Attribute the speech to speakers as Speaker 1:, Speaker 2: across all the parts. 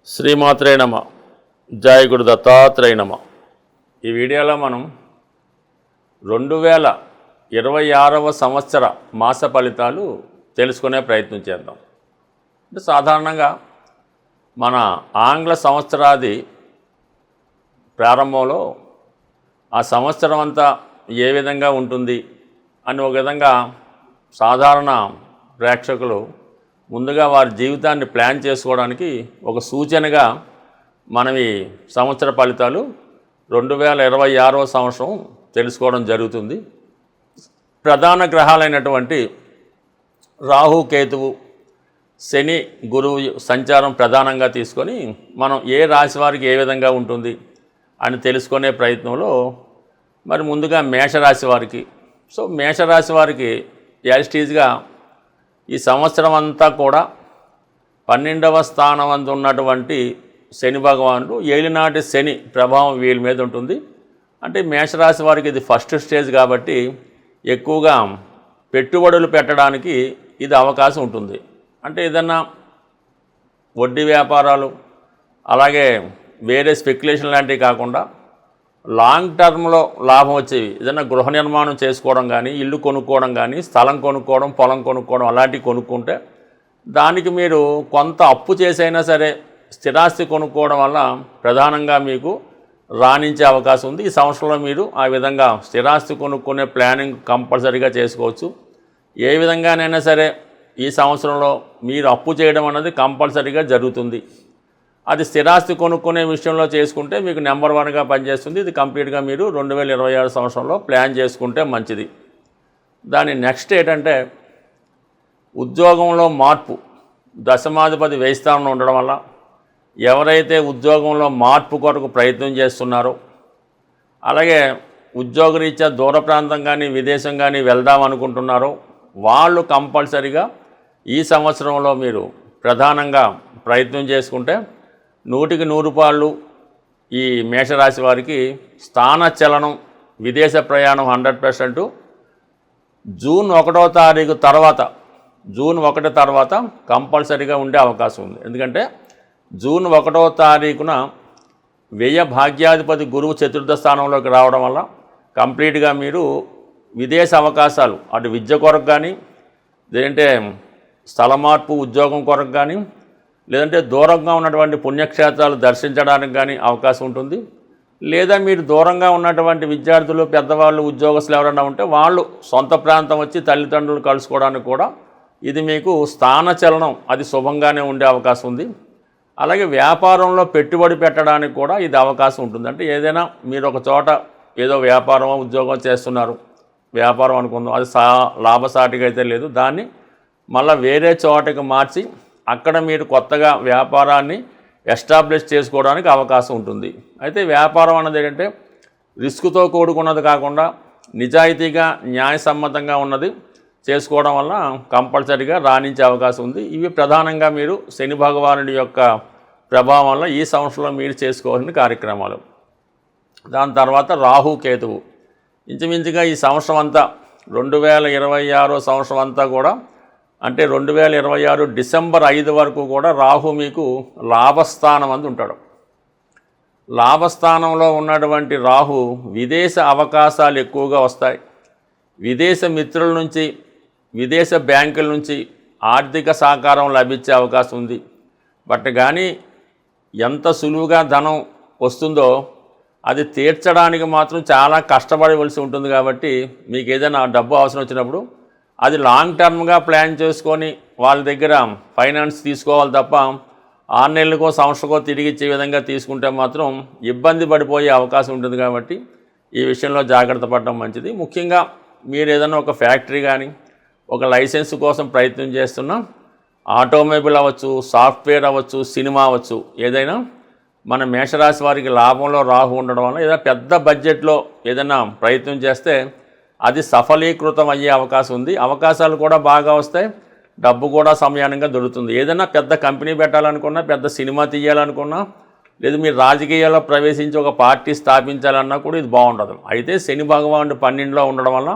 Speaker 1: శ్రీమాత్రే నమ. జయ గురు దత్తాత్రేయ నమ. ఈ వీడియోలో మనం 2026వ సంవత్సర మాస ఫలితాలు తెలుసుకునే ప్రయత్నం చేద్దాం. అంటే సాధారణంగా మన ఆంగ్ల సంవత్సరాది ప్రారంభంలో ఆ సంవత్సరం అంతా ఏ విధంగా ఉంటుంది అని ఒక విధంగా సాధారణ ప్రేక్షకులు ముందుగా వారి జీవితాన్ని ప్లాన్ చేసుకోవడానికి ఒక సూచనగా మనం ఈ సంవత్సర ఫలితాలు 2026వ సంవత్సరం తెలుసుకోవడం జరుగుతుంది. ప్రధాన గ్రహాలైనటువంటి రాహు, కేతువు, శని, గురువు సంచారం ప్రధానంగా తీసుకొని మనం ఏ రాశి వారికి ఏ విధంగా ఉంటుంది అని తెలుసుకునే ప్రయత్నంలో మరి ముందుగా మేషరాశి వారికి, మేషరాశి వారికి యాజిటీజ్గా ఈ సంవత్సరం అంతా కూడా 12వ స్థానం అందు ఉన్నటువంటి శని భగవానుడు ఏలినాటి శని ప్రభావం వీళ్ళ మీద ఉంటుంది. అంటే మేషరాశి వారికి ఇది ఫస్ట్ స్టేజ్ కాబట్టి ఎక్కువగా పెట్టుబడులు పెట్టడానికి ఇది అవకాశం ఉంటుంది. అంటే ఏదన్నా వడ్డీ వ్యాపారాలు అలాగే వేరే స్పెక్యులేషన్ లాంటివి కాకుండా లాంగ్ టర్మ్లో లాభం వచ్చేవి ఏదైనా గృహ నిర్మాణం చేసుకోవడం కానీ, ఇల్లు కొనుక్కోవడం కానీ, స్థలం కొనుక్కోవడం, పొలం కొనుక్కోవడం అలాంటివి కొనుక్కుంటే దానికి మీరు కొంత అప్పు చేసైనా సరే స్థిరాస్తి కొనుక్కోవడం వల్ల ప్రధానంగా మీకు రాణించే అవకాశం ఉంది. ఈ సంవత్సరంలో మీరు ఆ విధంగా స్థిరాస్తి కొనుక్కునే ప్లానింగ్ కంపల్సరీగా చేసుకోవచ్చు. ఏ విధంగానైనా సరే ఈ సంవత్సరంలో మీరు అప్పు చేయడం అన్నది కంపల్సరీగా జరుగుతుంది. అది స్థిరాస్తి కొనుక్కునే విషయంలో చేసుకుంటే మీకు నెంబర్ 1గా పనిచేస్తుంది. ఇది కంప్లీట్గా మీరు 2026 సంవత్సరంలో ప్లాన్ చేసుకుంటే మంచిది. దాని నెక్స్ట్ ఏంటంటే ఉద్యోగంలో మార్పు. దశమాధిపతి వ్యయ స్థానంలో ఉండడం వల్ల ఎవరైతే ఉద్యోగంలో మార్పు కొరకు ప్రయత్నం చేస్తున్నారో, అలాగే ఉద్యోగరీత్యా దూర ప్రాంతం కానీ విదేశం కానీ వెళ్దాం అనుకుంటున్నారో వాళ్ళు కంపల్సరీగా ఈ సంవత్సరంలో మీరు ప్రధానంగా ప్రయత్నం చేసుకుంటే 100కి 100 ఈ మేషరాశి వారికి స్థానచలనం, విదేశ ప్రయాణం 100%. జూన్ 1వ తారీఖు తర్వాత, జూన్ 1 తర్వాత కంపల్సరీగా ఉండే అవకాశం ఉంది. ఎందుకంటే జూన్ 1వ తారీఖున వ్యయ భాగ్యాధిపతి గురువు చతుర్థ స్థానంలోకి రావడం వల్ల కంప్లీట్గా మీరు విదేశ అవకాశాలు, అటు విద్య కొరకు కానీ, లేదంటే స్థల మార్పు ఉద్యోగం కొరకు కానీ, లేదంటే దూరంగా ఉన్నటువంటి పుణ్యక్షేత్రాలు దర్శించడానికి కానీ అవకాశం ఉంటుంది. లేదా మీరు దూరంగా ఉన్నటువంటి విద్యార్థులు, పెద్దవాళ్ళు, ఉద్యోగస్తులు ఎవరైనా ఉంటే వాళ్ళు సొంత ప్రాంతం వచ్చి తల్లిదండ్రులు కలుసుకోవడానికి కూడా ఇది మీకు స్థానచలనం అది శుభంగానే ఉండే అవకాశం ఉంది. అలాగే వ్యాపారంలో పెట్టుబడి పెట్టడానికి కూడా ఇది అవకాశం ఉంటుంది. అంటే ఏదైనా మీరు ఒక చోట ఏదో వ్యాపారం ఉద్యోగం చేస్తున్నారు, వ్యాపారం అనుకుందాం, అది లాభసాటిగా అయితే లేదు, దాన్ని మళ్ళీ వేరే చోటకి మార్చి అక్కడ మీరు కొత్తగా వ్యాపారాన్ని ఎస్టాబ్లిష్ చేసుకోవడానికి అవకాశం ఉంటుంది. అయితే వ్యాపారం అన్నది ఏంటంటే రిస్క్తో కూడుకున్నది కాకుండా నిజాయితీగా న్యాయసమ్మతంగా ఉన్నది చేసుకోవడం వల్ల కంపల్సరీగా రాణించే అవకాశం ఉంది. ఇవి ప్రధానంగా మీరు శని భగవానుడి యొక్క ప్రభావం వల్ల ఈ సంవత్సరంలో మీరు చేసుకోవాల్సిన కార్యక్రమాలు. దాని తర్వాత రాహు, కేతువు. ఇంచుమించుగా ఈ సంవత్సరం అంతా 2026 సంవత్సరం అంతా కూడా, అంటే 2026 డిసెంబర్ 5 వరకు కూడా రాహు మీకు లాభస్థానం అందు ఉంటాడు. లాభస్థానంలో ఉన్నటువంటి రాహు విదేశ అవకాశాలు ఎక్కువగా వస్తాయి. విదేశ మిత్రుల నుంచి, విదేశ బ్యాంకుల నుంచి ఆర్థిక సహకారం లభించే అవకాశం ఉంది. బట్ కానీ ఎంత సులువుగా ధనం వస్తుందో అది తీర్చడానికి మాత్రం చాలా కష్టపడవలసి ఉంటుంది. కాబట్టి మీకు ఏదైనా డబ్బు అవసరం వచ్చినప్పుడు అది లాంగ్ టర్మ్గా ప్లాన్ చేసుకొని వాళ్ళ దగ్గర ఫైనాన్స్ తీసుకోవాలి తప్ప 6 నెలలకో సంవత్సరకో తిరిగి ఇచ్చే విధంగా తీసుకుంటే మాత్రం ఇబ్బంది పడిపోయే అవకాశం ఉంటుంది. కాబట్టి ఈ విషయంలో జాగ్రత్త పడడం మంచిది. ముఖ్యంగా మీరు ఏదైనా ఒక ఫ్యాక్టరీ కానీ, ఒక లైసెన్స్ కోసం ప్రయత్నం చేస్తున్నా, ఆటోమొబైల్ అవ్వచ్చు, సాఫ్ట్వేర్ అవ్వచ్చు, సినిమా అవ్వచ్చు, ఏదైనా మన మేషరాశి వారికి లాభంలో రాహు ఉండడం వల్ల ఏదైనా పెద్ద బడ్జెట్లో ఏదైనా ప్రయత్నం చేస్తే అది సఫలీకృతం అయ్యే అవకాశం ఉంది. అవకాశాలు కూడా బాగా వస్తాయి, డబ్బు కూడా సమయానంగా దొరుకుతుంది. ఏదైనా పెద్ద కంపెనీ పెట్టాలనుకున్నా, పెద్ద సినిమా తీయాలనుకున్నా, లేదు మీరు రాజకీయాల్లో ప్రవేశించి ఒక పార్టీ స్థాపించాలన్నా కూడా ఇది బాగుండదు. అయితే శని భగవానుడు 12లో ఉండడం వల్ల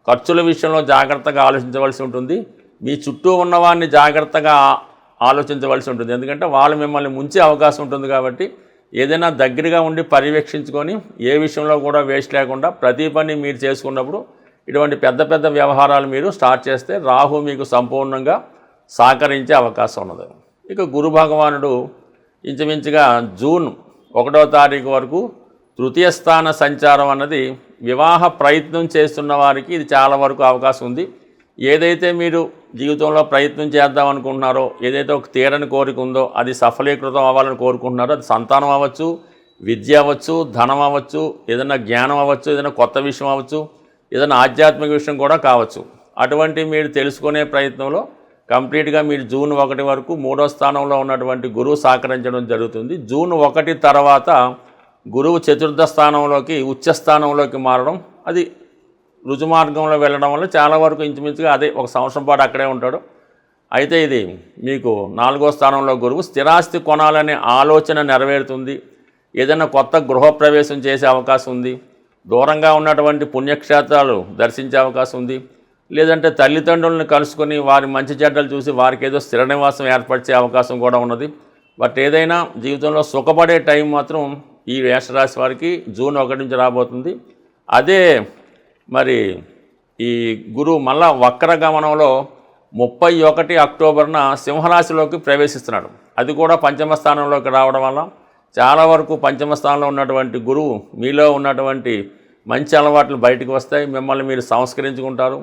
Speaker 1: ఖర్చుల విషయంలో జాగ్రత్తగా ఆలోచించవలసి ఉంటుంది. మీ చుట్టూ ఉన్నవారిని జాగ్రత్తగా ఆలోచించవలసి ఉంటుంది. ఎందుకంటే వాళ్ళు మిమ్మల్ని ముంచే అవకాశం ఉంటుంది కాబట్టి ఏదైనా దగ్గరగా ఉండి పర్యవేక్షించుకొని ఏ విషయంలో కూడా వేస్ట్ లేకుండా ప్రతి పని మీరు చేసుకున్నప్పుడు ఇటువంటి పెద్ద పెద్ద వ్యవహారాలు మీరు స్టార్ట్ చేస్తే రాహు మీకు సంపూర్ణంగా సహకరించే అవకాశం ఉన్నది. ఇక గురు భగవానుడు ఇంచుమించుగా జూన్ 1వ తారీఖు వరకు తృతీయ స్థాన సంచారం అన్నది వివాహ ప్రయత్నం చేస్తున్న వారికి ఇది చాలా వరకు అవకాశం ఉంది. ఏదైతే మీరు జీవితంలో ప్రయత్నం చేద్దాం అనుకుంటున్నారో, ఏదైతే ఒక తీరని కోరిక ఉందో అది సఫలీకృతం అవ్వాలని కోరుకుంటున్నారో, అది సంతానం అవ్వచ్చు, విద్య అవ్వచ్చు, ధనం అవ్వచ్చు, ఏదైనా జ్ఞానం అవ్వచ్చు, ఏదైనా కొత్త విషయం అవ్వచ్చు, ఏదైనా ఆధ్యాత్మిక విషయం కూడా కావచ్చు. అటువంటి మీరు తెలుసుకునే ప్రయత్నంలో కంప్లీట్గా మీరు జూన్ 1 వరకు 3వ స్థానంలో ఉన్నటువంటి గురువు సహకరించడం జరుగుతుంది. జూన్ 1 తర్వాత గురువు చతుర్థ స్థానంలోకి ఉచ్చ స్థానంలోకి మారడం, అది రుజుమార్గంలో వెళ్ళడం వల్ల చాలా వరకు ఇంచుమించుగా అదే 1 సంవత్సరం పాటు అక్కడే ఉంటాడు. అయితే ఇది మీకు 4వ స్థానంలో గురువు స్థిరాస్తి కొనాలనే ఆలోచన నెరవేరుతుంది. ఏదైనా కొత్త గృహప్రవేశం చేసే అవకాశం ఉంది. దూరంగా ఉన్నటువంటి పుణ్యక్షేత్రాలు దర్శించే అవకాశం ఉంది. లేదంటే తల్లిదండ్రులను కలుసుకొని వారి మంచి చెడ్డలు చూసి వారికి ఏదో స్థిర నివాసం ఏర్పరిచే అవకాశం కూడా ఉన్నది. బట్ ఏదైనా జీవితంలో సుఖపడే టైం మాత్రం ఈ మేషరాశి వారికి జూన్ 1 నుంచి రాబోతుంది. అదే మరి ఈ గురువు మళ్ళా వక్ర గమనంలో 31 అక్టోబర్న సింహరాశిలోకి ప్రవేశిస్తున్నాడు. అది కూడా పంచమ స్థానంలోకి రావడం వల్ల చాలా వరకు పంచమ స్థానంలో ఉన్నటువంటి గురువు మీలో ఉన్నటువంటి మంచి అలవాట్లు బయటకు వస్తాయి. మిమ్మల్ని మీరు సంస్కరించుకుంటారు.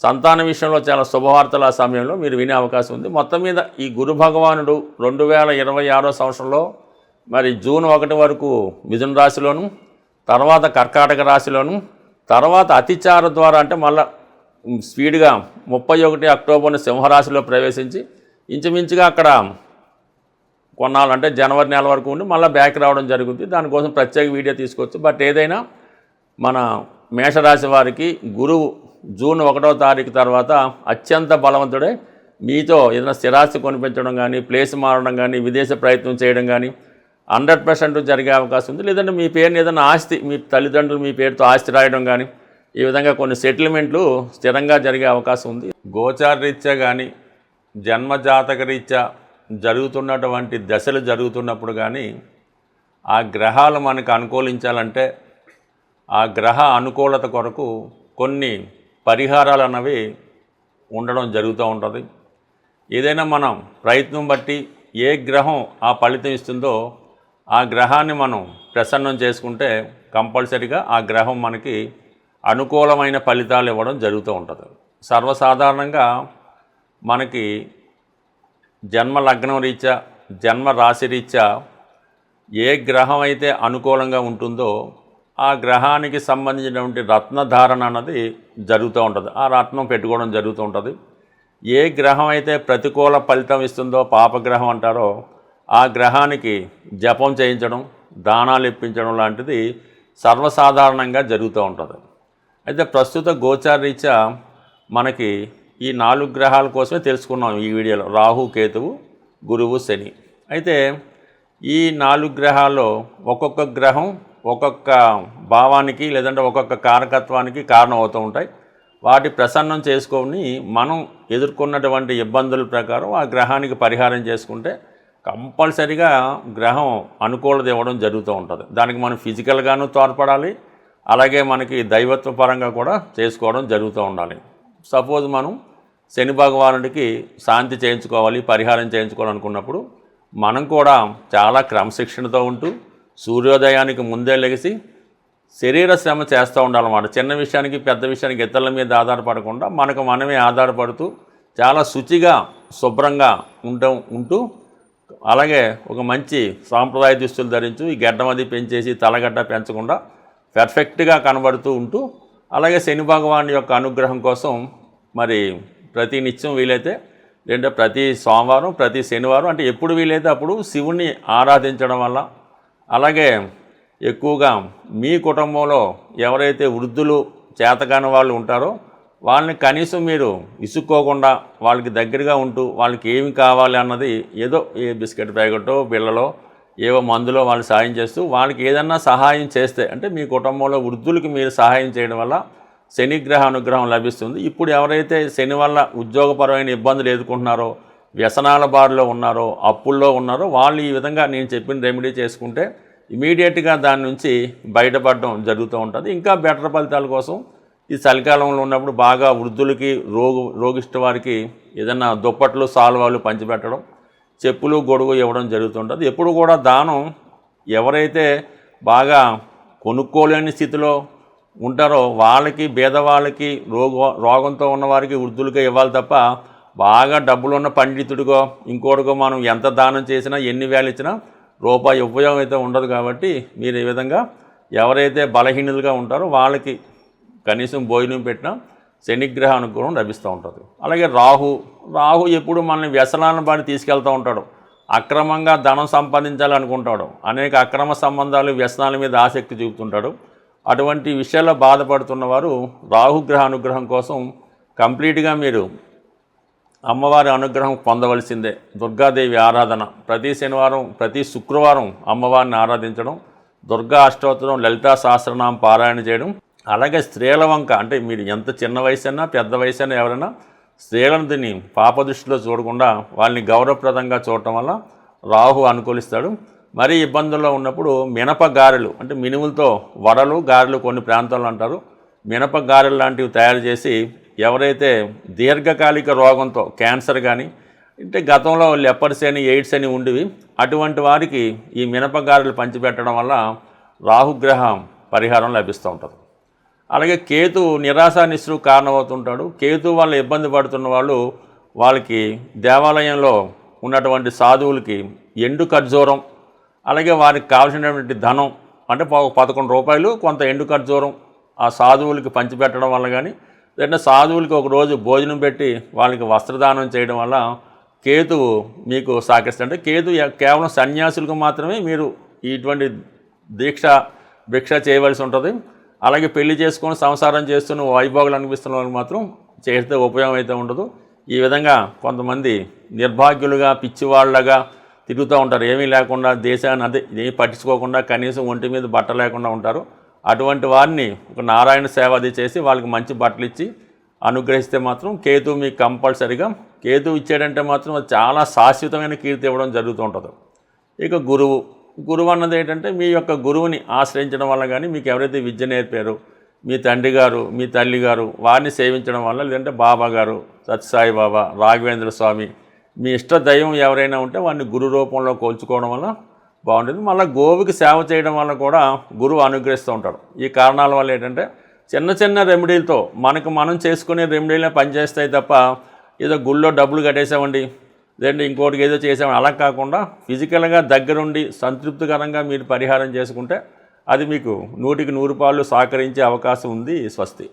Speaker 1: సంతాన విషయంలో చాలా శుభవార్తలు ఆ సమయంలో మీరు వినే అవకాశం ఉంది. మొత్తం మీద ఈ గురు భగవానుడు 2026వ సంవత్సరంలో మరి జూన్ 1 వరకు మిథున రాశిలోను, తర్వాత కర్కాటక రాశిలోను, తర్వాత అతిచార ద్వారా అంటే మళ్ళీ స్పీడ్గా 31 అక్టోబర్ని సింహరాశిలో ప్రవేశించి ఇంచుమించుగా అక్కడ కొన్నాళ్ళు అంటే జనవరి నెల వరకు ఉండి మళ్ళీ బ్యాక్ రావడం జరుగుతుంది. దానికోసం ప్రత్యేక వీడియో తీసుకోవచ్చు. బట్ ఏదైనా మన మేషరాశి వారికి గురువు జూన్ 1వ తారీఖు తర్వాత అత్యంత బలవంతుడే. మీతో ఏదైనా స్థిరాస్తి కొనిపించడం కానీ, ప్లేస్ మారడం కానీ, విదేశ ప్రయత్నం చేయడం కానీ 100% జరిగే అవకాశం ఉంది. లేదంటే మీ పేరుని ఏదైనా ఆస్తి, మీ తల్లిదండ్రులు మీ పేరుతో ఆస్తి రాయడం కానీ, ఈ విధంగా కొన్ని సెటిల్మెంట్లు స్థిరంగా జరిగే అవకాశం ఉంది. గోచార రీత్యా కానీ జన్మజాతక రీత్యా జరుగుతున్నటువంటి దశలు జరుగుతున్నప్పుడు కానీ ఆ గ్రహాలు మనకు అనుకూలించాలంటే ఆ గ్రహ అనుకూలత కొరకు కొన్ని పరిహారాలు అన్నవి ఉండడం జరుగుతూ ఉంటుంది. ఏదైనా మనం ప్రయత్నం బట్టి ఏ గ్రహం ఆ ఫలితం ఇస్తుందో ఆ గ్రహాన్ని మనం ప్రసన్నం చేసుకుంటే కంపల్సరిగా ఆ గ్రహం మనకి అనుకూలమైన ఫలితాలు ఇవ్వడం జరుగుతూ ఉంటుంది. సర్వసాధారణంగా మనకి జన్మ లగ్నం రీత్యా, జన్మ రాశి రీత్యా ఏ గ్రహం అయితే అనుకూలంగా ఉంటుందో ఆ గ్రహానికి సంబంధించినటువంటి రత్నధారణ అన్నది జరుగుతూ ఉంటుంది. ఆ రత్నం పెట్టుకోవడం జరుగుతూ ఉంటుంది. ఏ గ్రహం అయితే ప్రతికూల ఫలితం ఇస్తుందో పాపగ్రహం అంటారో ఆ గ్రహానికి జపం చేయించడం, దానాలు ఇప్పించడం లాంటిది సర్వసాధారణంగా జరుగుతూ ఉంటుంది. అయితే ప్రస్తుత గోచార రీత్యా మనకి ఈ 4 గ్రహాల కోసమే తెలుసుకున్నాం ఈ వీడియోలో. రాహు, కేతువు, గురువు, శని. అయితే ఈ 4 గ్రహాల్లో ఒక్కొక్క గ్రహం ఒక్కొక్క భావానికి లేదంటే ఒక్కొక్క కారకత్వానికి కారణం అవుతూ ఉంటాయి. వాటి ప్రసన్నం చేసుకొని మనం ఎదుర్కొన్నటువంటి ఇబ్బందుల ప్రకారం ఆ గ్రహానికి పరిహారం చేసుకుంటే కంపల్సరిగా గ్రహం అనుకూలత ఇవ్వడం జరుగుతూ ఉంటుంది. దానికి మనం ఫిజికల్గాను తోడ్పడాలి, అలాగే మనకి దైవత్వ పరంగా కూడా చేసుకోవడం జరుగుతూ ఉండాలి. సపోజ్ మనం శని భగవానుడికి శాంతి చేయించుకోవాలి, పరిహారం చేయించుకోవాలనుకున్నప్పుడు మనం కూడా చాలా క్రమశిక్షణతో ఉంటూ సూర్యోదయానికి ముందే లెగిసి శరీర శ్రమ చేస్తూ ఉండాలన్నమాట. చిన్న విషయానికి పెద్ద విషయానికి ఇతరుల మీద ఆధారపడకుండా మనకు మనమే ఆధారపడుతూ చాలా శుచిగా శుభ్రంగా ఉంటూ అలాగే ఒక మంచి సాంప్రదాయ దుస్తులు ధరించు, ఈ గడ్డం అది పెంచేసి తలగడ్డ పెంచకుండా పర్ఫెక్ట్గా కనబడుతూ ఉంటూ, అలాగే శని భగవాన్ యొక్క అనుగ్రహం కోసం మరి ప్రతి నిత్యం వీలైతే లేదంటే ప్రతి సోమవారం, ప్రతి శనివారం అంటే ఎప్పుడు వీలైతే అప్పుడు శివుణ్ణి ఆరాధించడం వల్ల, అలాగే ఎక్కువగా మీ కుటుంబంలో ఎవరైతే వృద్ధులు చేతకాని వాళ్ళు ఉంటారో వాళ్ళని కనీసం మీరు ఇసుక్కోకుండా వాళ్ళకి దగ్గరగా ఉంటూ వాళ్ళకి ఏమి కావాలి అన్నది ఏదో ఏ బిస్కెట్ ప్యాకెటో బిళ్ళలో ఏవో మందులో వాళ్ళు సాయం చేస్తూ వాళ్ళకి ఏదన్నా సహాయం చేస్తే అంటే మీ కుటుంబంలో వృద్ధులకి మీరు సహాయం చేయడం వల్ల శనిగ్రహ అనుగ్రహం లభిస్తుంది. ఇప్పుడు ఎవరైతే శని వల్ల ఉద్యోగపరమైన ఇబ్బందులు ఎదుర్కొంటున్నారో, వ్యసనాల బారిలో ఉన్నారో, అప్పుల్లో ఉన్నారో వాళ్ళు ఈ విధంగా నేను చెప్పిన రెమెడీ చేసుకుంటే ఇమీడియట్గా దాని నుంచి బయటపడడం జరుగుతూ ఉంటుంది. ఇంకా బెటర్ ఫలితాల కోసం ఈ చలికాలంలో ఉన్నప్పుడు బాగా వృద్ధులకి రోగిష్ట వారికి ఏదైనా దుప్పట్లు సాల్వాలు పంచిపెట్టడం, చెప్పులు గొడుగు ఇవ్వడం జరుగుతుంటుంది. ఎప్పుడు కూడా దానం ఎవరైతే బాగా కొనుక్కోలేని స్థితిలో ఉంటారో వాళ్ళకి, పేదవాళ్ళకి, రోగంతో ఉన్నవారికి, వృద్ధులకే ఇవ్వాలి తప్ప బాగా డబ్బులున్న పండితుడిగో ఇంకోటిగో మనం ఎంత దానం చేసినా ఎన్ని వేలు ఇచ్చినా రూపాయి ఉపయోగం అయితే ఉండదు. కాబట్టి మీరు ఈ విధంగా ఎవరైతే బలహీనులుగా ఉంటారో వాళ్ళకి కనీసం భోజనం పెట్టినా శనిగ్రహ అనుగ్రహం లభిస్తూ ఉంటుంది. అలాగే రాహు ఎప్పుడు మనల్ని వ్యసనాలను బాడి తీసుకెళ్తూ ఉంటాడు. అక్రమంగా ధనం సంపాదించాలనుకుంటాడు. అనేక అక్రమ సంబంధాలు, వ్యసనాల మీద ఆసక్తి చూపుతుంటాడు. అటువంటి విషయాల్లో బాధపడుతున్న వారు రాహుగ్రహ అనుగ్రహం కోసం కంప్లీట్గా మీరు అమ్మవారి అనుగ్రహం పొందవలసిందే. దుర్గాదేవి ఆరాధన ప్రతి శనివారం, ప్రతి శుక్రవారం అమ్మవారిని ఆరాధించడం, దుర్గా అష్టోత్తరం, లలితా సహస్రనామం పారాయణ చేయడం. అలాగే స్త్రీల వంక, అంటే మీరు ఎంత చిన్న వయసు అయినా పెద్ద వయసు అయినా ఎవరైనా స్త్రీలను దీన్ని పాపదృష్టిలో చూడకుండా వాళ్ళని గౌరవప్రదంగా చూడటం వల్ల రాహు అనుకూలిస్తాడు. మరీ ఇబ్బందుల్లో ఉన్నప్పుడు మినప గారెలు, అంటే మినుములతో వడలు, గారెలు కొన్ని ప్రాంతాల్లో అంటారు, మినప గారెలు లాంటివి తయారు చేసి ఎవరైతే దీర్ఘకాలిక రోగంతో క్యాన్సర్ కానీ, అంటే గతంలో లెపర్స్ అని, ఎయిడ్స్ అని ఉండేవి, అటువంటి వారికి ఈ మినప గారెలు పంచిపెట్టడం వల్ల రాహుగ్రహం పరిహారం లభిస్తూ ఉంటుంది. అలాగే కేతు నిరాశ నిస్సు కారణమవుతుంటాడు. కేతు వల్ల ఇబ్బంది పడుతున్న వాళ్ళు వాళ్ళకి దేవాలయంలో ఉన్నటువంటి సాధువులకి ఎండు ఖర్జూరం, అలాగే వారికి కావాల్సినటువంటి ధనం, అంటే 11 రూపాయలు కొంత ఎండు ఖర్జూరం ఆ సాధువులకి పంచిపెట్టడం వల్ల కానీ, లేదంటే సాధువులకి ఒకరోజు భోజనం పెట్టి వాళ్ళకి వస్త్రదానం చేయడం వల్ల కేతువు మీకు సహకరిస్తుంది. అంటే కేతు కేవలం సన్యాసులకు మాత్రమే మీరు ఇటువంటి భిక్ష చేయవలసి ఉంటుంది. అలాగే పెళ్లి చేసుకొని సంసారం చేస్తున్న వైభోగులు అనిపిస్తున్న వాళ్ళకి మాత్రం చేస్తే ఉపయోగం అయితే ఉండదు. ఈ విధంగా కొంతమంది నిర్భాగ్యులుగా, పిచ్చివాళ్ళగా తిరుగుతూ ఉంటారు. ఏమీ లేకుండా, దేశాన్ని ఏమీ పట్టించుకోకుండా, కనీసం ఒంటి మీద బట్ట లేకుండా ఉంటారు. అటువంటి వారిని ఒక నారాయణ సేవ అది చేసి వాళ్ళకి మంచి బట్టలు ఇచ్చి అనుగ్రహిస్తే మాత్రం కేతు మీకు కంపల్సరిగా, కేతు ఇచ్చాడంటే మాత్రం అది చాలా శాశ్వతమైన కీర్తి ఇవ్వడం జరుగుతూ ఉంటుంది. ఇక గురువు అన్నది ఏంటంటే మీ యొక్క గురువుని ఆశ్రయించడం వల్ల కానీ, మీకు ఎవరైతే విద్య నేర్పారో మీ తండ్రి గారు, మీ తల్లి గారు, వారిని సేవించడం వల్ల, లేదంటే బాబా గారు, సత్యసాయి బాబా, రాఘవేంద్ర స్వామి, మీ ఇష్ట దైవం ఎవరైనా ఉంటే వారిని గురు రూపంలో కోల్చుకోవడం వల్ల బాగుంటుంది. మళ్ళీ గోవుకి సేవ చేయడం వల్ల కూడా గురువు అనుగ్రహిస్తూ ఉంటాడు. ఈ కారణాల వల్ల ఏంటంటే చిన్న చిన్న రెమెడీలతో మనకు మనం చేసుకునే రెమెడీలే పనిచేస్తాయి తప్ప ఏదో గుళ్ళో డబ్బులు కట్టేసామండి, లేదంటే ఇంకోటికి ఏదో చేసామని అలా కాకుండా ఫిజికల్గా దగ్గరుండి సంతృప్తికరంగా మీరు పరిహారం చేసుకుంటే అది మీకు 100కి 100 పాళ్ళు సహకరించే అవకాశం ఉంది. స్వస్తి.